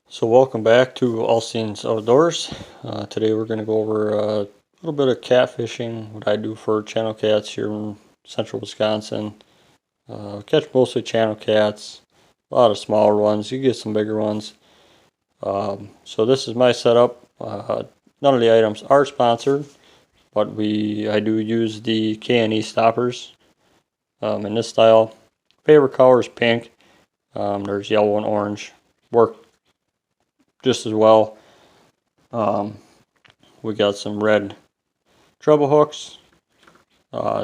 So welcome back to All Scenes Outdoors. Today we're going to go over a little bit of catfishing, what I do for channel cats here in central Wisconsin. Catch mostly channel cats, a lot of smaller ones, you get some bigger ones. So this is my setup. None of the items are sponsored, but I do use the K&E stoppers in this style. Favorite color is pink. There's yellow and orange. Work just as well. We got some red treble hooks.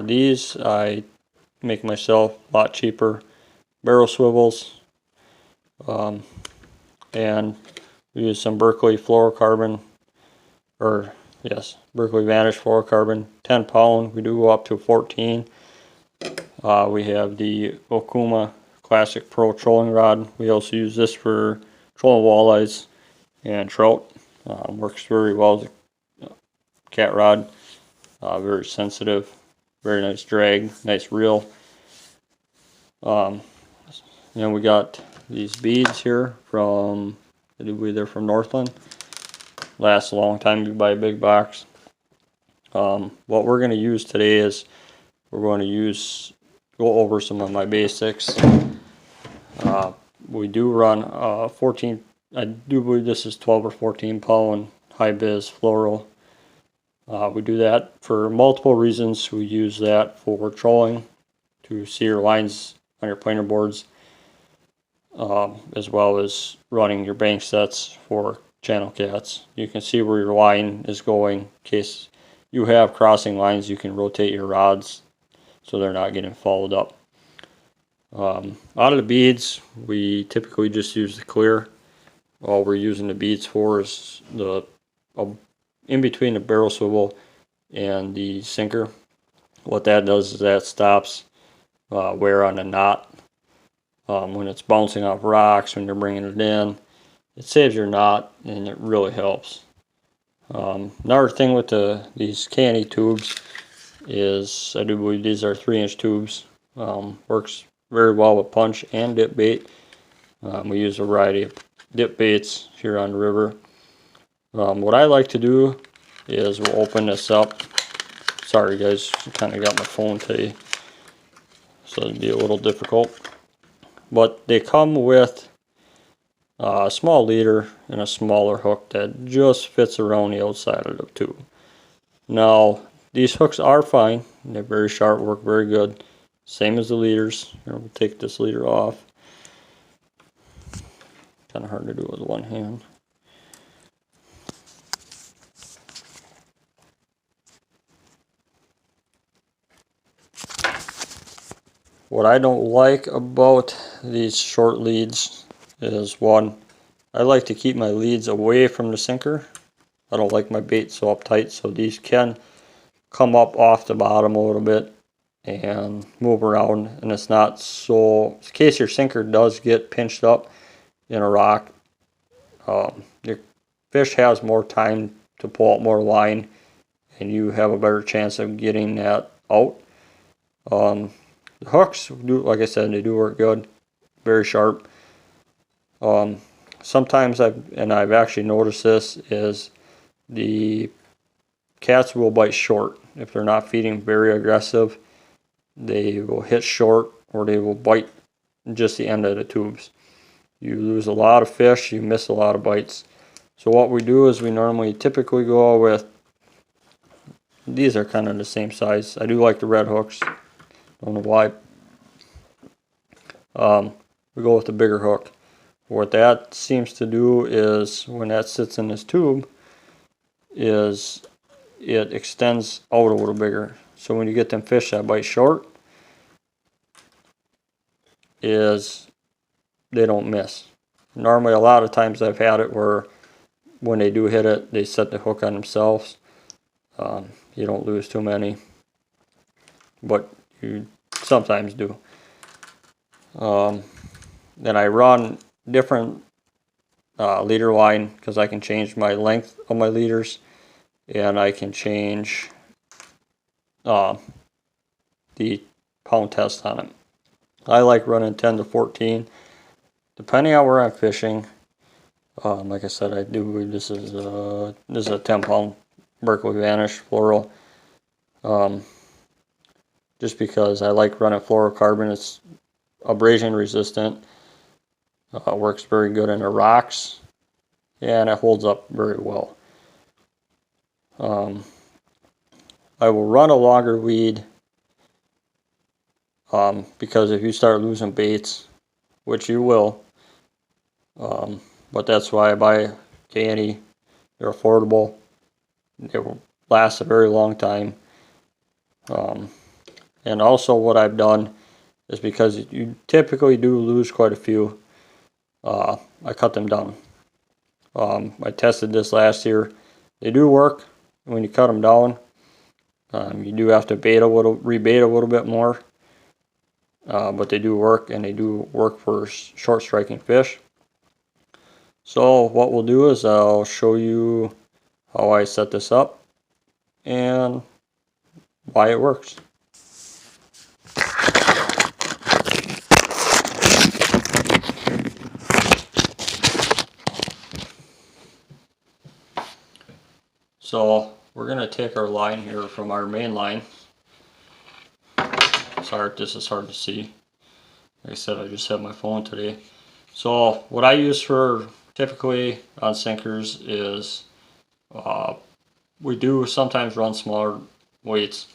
These I make myself a lot cheaper. Barrel swivels. And we use some Berkeley fluorocarbon, Berkeley Vanish fluorocarbon, 10 pound. We do go up to 14. We have the Okuma Classic Pro trolling rod. We also use this for trolling walleyes and trout. Works very well as a cat rod. Very sensitive, very nice drag, nice reel. We got these beads here from, they're from Northland. Lasts a long time. You buy a big box. What we're going to use today is go over some of my basics. We do run 14. I do believe this is 12 or 14 pound high vis fluoro. We do that for multiple reasons. We use that for trolling, to see your lines on your planer boards, as well as running your bank sets for channel cats. You can see where your line is going. In case you have crossing lines, you can rotate your rods so they're not getting fouled up. Out of the beads, we typically just use the clear. All we're using the beads for is the in between the barrel swivel and the sinker. What that does is that stops wear on the knot when it's bouncing off rocks, when you're bringing it in. It saves your knot and it really helps. Another thing with these K&E tubes is, I do believe these are 3-inch tubes. Works very well with punch and dip bait. We use a variety of dip baits here on the river. What I like to do is we'll open this up. Sorry guys, I kind of got my phone today, so it'd be a little difficult. But they come with a small leader and a smaller hook that just fits around the outside of the tube. Now, these hooks are fine. They're very sharp, work very good. Same as the leaders. Here, we'll take this leader off. Kind of hard to do with one hand. What I don't like about these short leads is, one, I like to keep my leads away from the sinker. I don't like my bait so uptight, so these can come up off the bottom a little bit and move around, and it's not so, in case your sinker does get pinched up in a rock, your fish has more time to pull out more line and you have a better chance of getting that out. The hooks do, like I said, they do work good, very sharp. Sometimes I've actually noticed this, is the cats will bite short. If they're not feeding very aggressive, they will hit short, or they will bite just the end of the tubes. You lose a lot of fish, you miss a lot of bites. So what we do is we typically go with, these are kind of the same size. I do like the red hooks, don't know why. We go with the bigger hook. What that seems to do is, when that sits in this tube, is it extends out a little bigger. So when you get them fish that bite short, is they don't miss. Normally, a lot of times I've had it where when they do hit it, they set the hook on themselves. You don't lose too many, but you sometimes do. Then I run different leader line, because I can change my length of my leaders, and I can change the pound test on it. I like running 10 to 14. Depending on where I'm fishing, Like I said, I do believe this is a 10-pound Berkeley Vanish fluoro. Just because I like running fluorocarbon. It's abrasion resistant, works very good in the rocks, and it holds up very well. I will run a longer lead because if you start losing baits, which you will, but that's why I buy K&E. They're affordable. They will last a very long time. And also what I've done is because you typically do lose quite a few, I cut them down. I tested this last year. They do work when you cut them down. You do have to rebait a little bit more, but they do work, and they do work for short striking fish. So what we'll do is I'll show you how I set this up and why it works. So we're going to take our line here from our main line. Sorry if this is hard to see. Like I said, I just have my phone today. So what I use for typically on sinkers is we do sometimes run smaller weights.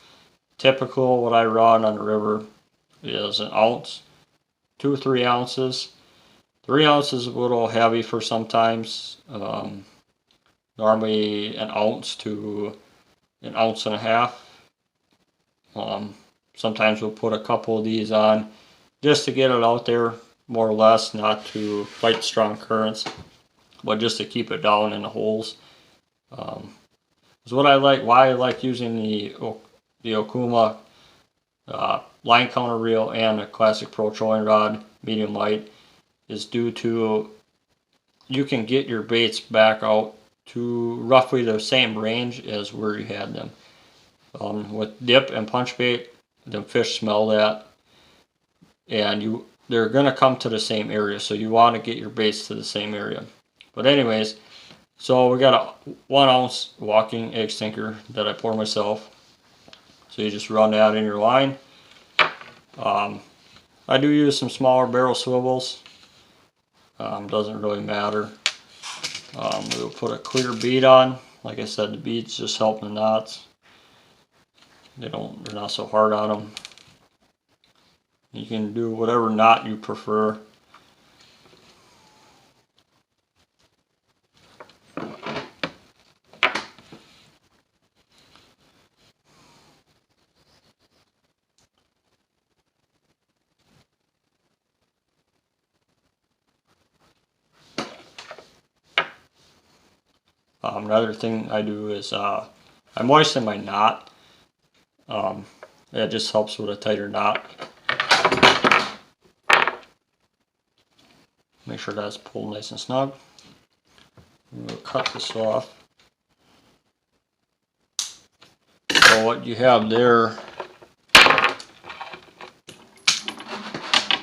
Typical what I run on the river is an ounce, 2 or 3 ounces. 3 ounces is a little heavy for sometimes. Normally an ounce to an ounce and a half. Sometimes we'll put a couple of these on just to get it out there, more or less, not to fight strong currents, but just to keep it down in the holes. Is what I like. Why I like using the Okuma line counter reel and a classic pro trolling rod, medium light, is due to you can get your baits back out to roughly the same range as where you had them. With dip and punch bait, the fish smell that, and they're going to come to the same area, so you want to get your baits to the same area. But anyways, so we got a 1 ounce walking egg sinker that I pour myself. So you just run that in your line. I do use some smaller barrel swivels. Doesn't really matter. We'll put a clear bead on. Like I said, the beads just help the knots. They're not so hard on them. You can do whatever knot you prefer. Another thing I do is I moisten my knot. That just helps with a tighter knot. Make sure that's pulled nice and snug. We'll cut this off. So what you have there,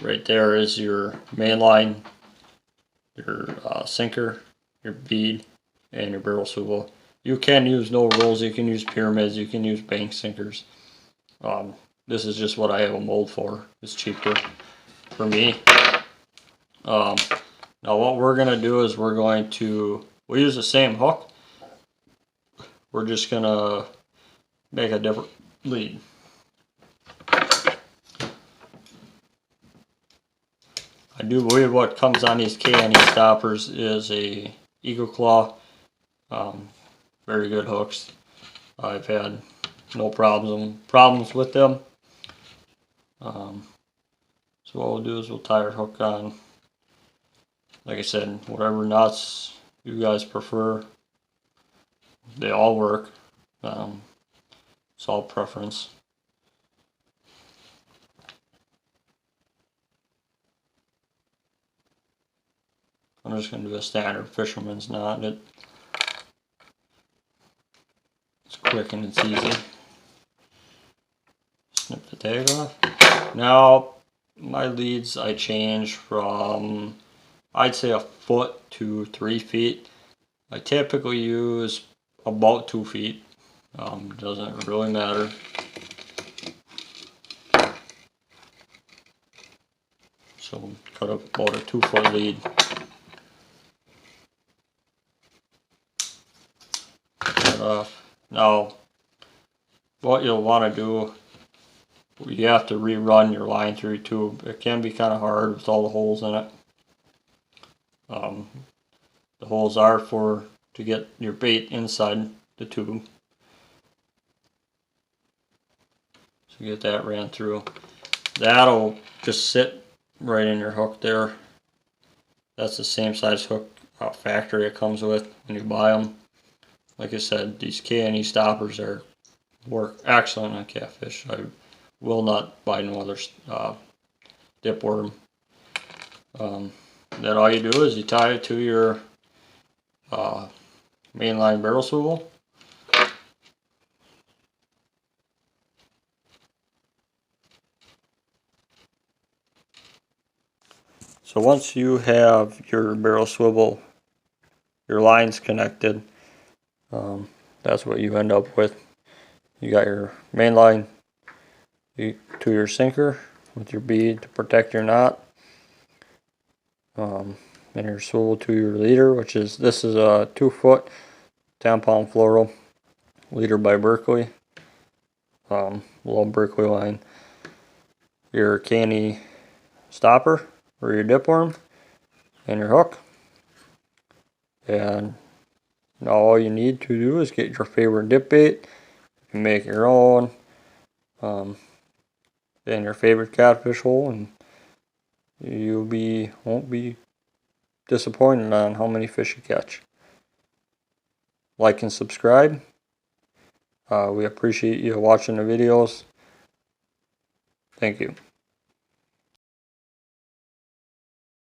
right there, is your main line, your sinker, your bead, and your barrel swivel. You can use no rolls, you can use pyramids, you can use bank sinkers. This is just what I have a mold for. It's cheaper for me. Now what we're going to do is we'll use the same hook. We're just going to make a different lead. I do believe what comes on these K&E stoppers is a Eagle Claw. Very good hooks. I've had no problems with them. So what we'll do is we'll tie our hook on. Like I said, whatever knots you guys prefer, they all work. It's all preference. I'm just going to do a standard fisherman's knot. It's quick and it's easy. Snip the tag off. Now, my leads I change from I'd say 1 foot to 3 feet. I typically use about 2 feet. Doesn't really matter. So cut about a 2 foot lead. Cut off. Now, what you'll want to do, you have to rerun your line through your tube. It can be kind of hard with all the holes in it. The holes are to get your bait inside the tube. So get that ran through. That'll just sit right in your hook there. That's the same size hook factory it comes with when you buy them. Like I said, these K&E stoppers work excellent on catfish. I will not buy no other dip worm. Then all you do is you tie it to your mainline barrel swivel. So once you have your barrel swivel, your lines connected, that's what you end up with. You got your main line to your sinker with your bead to protect your knot, and your swivel to your leader, this is a 2 foot 10-pound fluoro leader by Berkeley, low Berkeley line. Your K&E stopper or your dip worm and your hook, and now all you need to do is get your favorite dip bait. You can make your own, and your favorite catfish hole, and you won't be disappointed on how many fish you catch. Like and subscribe. We appreciate you watching the videos. Thank you.